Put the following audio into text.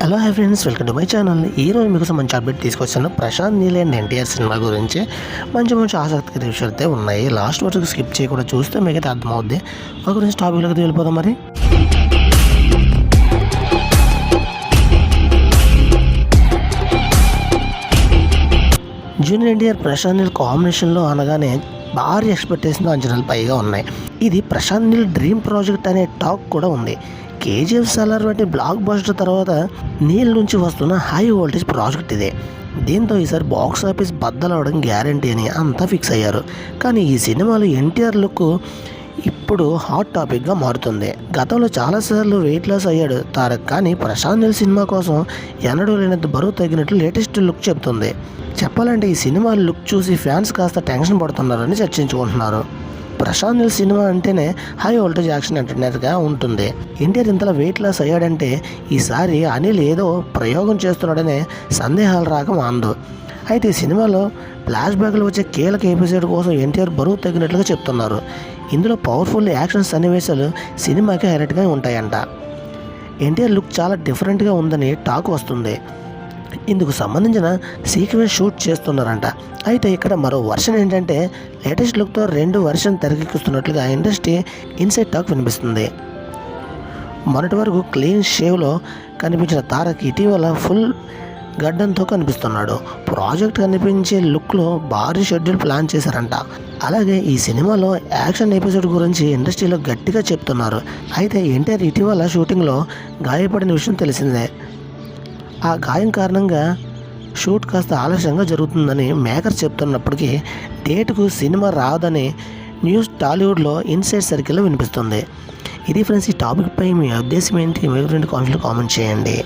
Hello hi friends, welcome to my channel. ఈరోజు మీకు మంచి అప్డేట్ తీసుకొచ్చాను. ప్రశాంత్ నీల్ అండ్ ఎన్టీఆర్ సినిమా గురించి మంచి ఆసక్తికర విషయాలు అయితే ఉన్నాయి. లాస్ట్ వరకు స్కిప్ చేయకుండా చూస్తే మిగతా అర్థమవుద్ది. ఒక గురించి టాపిక్లోకి వెళ్ళిపోదాం. మరి జూనియర్ ఎన్టీఆర్ ప్రశాంత్ నీల్ కాంబినేషన్లో అనగానే భారీ ఎక్స్పెక్టేషన్ అంచనాలు పైగా ఉన్నాయి. ఇది ప్రశాంత్ నీల్ డ్రీమ్ ప్రాజెక్ట్ అనే టాక్ కూడా ఉంది. కేజీఎఫ్ సలార్ వంటి బ్లాక్ బస్టర్ తర్వాత నీల్ నుంచి వస్తున్న హై వోల్టేజ్ ప్రాజెక్ట్ ఇదే. దీంతో ఈసారి బాక్స్ ఆఫీస్ బద్దలవడం గ్యారంటీ అని అంతా ఫిక్స్ అయ్యారు. కానీ ఈ సినిమాలో ఎన్టీఆర్ లుక్ ఇప్పుడు హాట్ టాపిక్గా మారుతుంది. గతంలో చాలాసార్లు వెయిట్ లాస్ అయ్యాడు తారక్, కానీ ప్రశాంత్ నీల్ సినిమా కోసం ఎన్నడూ లేనంత బరువు తగ్గినట్లు లేటెస్ట్ లుక్ చెబుతుంది. చెప్పాలంటే ఈ సినిమా లుక్ చూసి ఫ్యాన్స్ కాస్త టెన్షన్ పడుతున్నారని చర్చించుకుంటున్నారు. ప్రశాంత్ నీల్ సినిమా అంటేనే హై వోల్టేజ్ యాక్షన్ ఎంటర్టైనర్గా ఉంటుంది. ఎన్టీఆర్ ఇంతలా వెయిట్ లాస్ అయ్యాడంటే ఈసారి అనిల్ ఏదో ప్రయోగం చేస్తున్నాడనే సందేహాలు రాక మాందు. అయితే ఈ సినిమాలో ఫ్లాష్ బ్యాక్లో వచ్చే కీలక ఎపిసోడ్ కోసం ఎన్టీఆర్ బరువు తగ్గినట్లుగా చెప్తున్నారు. ఇందులో పవర్ఫుల్ యాక్షన్ సన్నివేశాలు సినిమాకి హైలైట్గా ఉంటాయంట. ఎన్టీఆర్ లుక్ చాలా డిఫరెంట్గా ఉందని టాక్ వస్తుంది. ఇందుకు సంబంధించిన సీక్వెన్స్ షూట్ చేస్తున్నారంట. అయితే ఇక్కడ మరో వర్షన్ ఏంటంటే లేటెస్ట్ లుక్తో 2 వర్షన్ తెరకెక్కిస్తున్నట్లుగా ఇండస్ట్రీ ఇన్సైడ్ టాక్ వినిపిస్తుంది. మొన్నటి వరకు క్లీన్ షేవ్లో కనిపించిన తారక్ ఇటీవల ఫుల్ గడ్డంతో కనిపిస్తున్నాడు. ప్రాజెక్ట్ కనిపించే లుక్లో భారీ షెడ్యూల్ ప్లాన్ చేశారంట. అలాగే ఈ సినిమాలో యాక్షన్ ఎపిసోడ్ గురించి ఇండస్ట్రీలో గట్టిగా చెప్తున్నారు. అయితే ఎన్టీఆర్ ఇటీవల షూటింగ్లో గాయపడిన విషయం తెలిసిందే. ఆ గాయం కారణంగా షూట్ కాస్త ఆలస్యంగా జరుగుతుందని మేకర్ చెప్తున్నప్పటికీ డేట్కు సినిమా రాదని న్యూస్ టాలీవుడ్లో ఇన్సైడ్ సర్కిల్లో వినిపిస్తుంది. ఇది ఫ్రెండ్స్, ఈ టాపిక్పై మీ ఉద్దేశం ఏంటి? మీ కామెంట్ చేయండి.